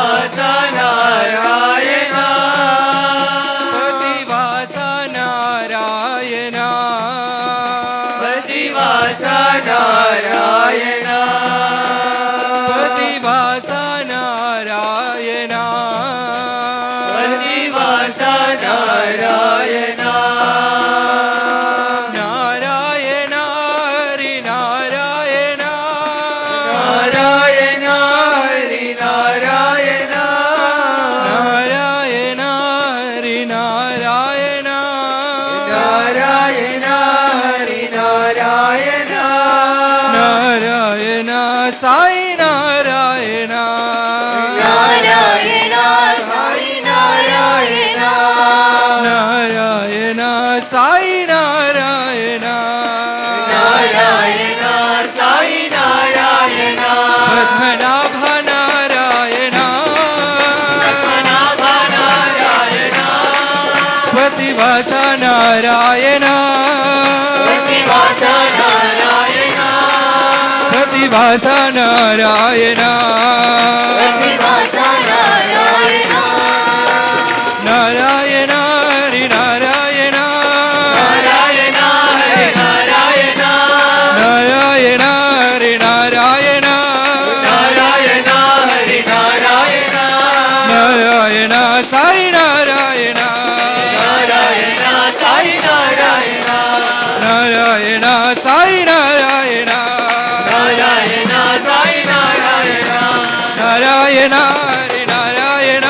पतिवासा Narayan पतिवासा Narayan पतिवासा Narayan पतिवासा Narayan पतिवासा Narayan Narayan Hari Narayan Narayan Hari Narayan Narayan Hari Narayan Narayan Hari Narayan Narayan Sai Narayan Narayan Sai Narayan Narayan Sai Narayan Narayan Sai Narayan Padmanabha Narayan Padmanabha Narayan पतिवासा Narayan पतिवासा Narayan पतिवासा Narayan पतिवासा Narayan Narayan Hari Narayan Narayan Hari Narayan Narayan Hari Narayan Narayan Hari Narayan Narayan Sai Narayan Narayan Sai Narayan Narayan Sai Narayan Narayan Sai Narayan Narayan Hari Narayan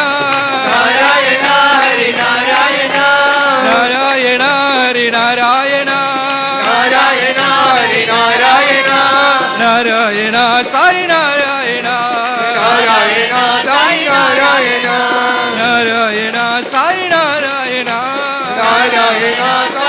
Narayan Hari Narayan Narayan Hari Narayan Narayan Hari Narayan Narayan Sai Narayan Narayan Sai Narayan Narayan Sai Narayan Narayan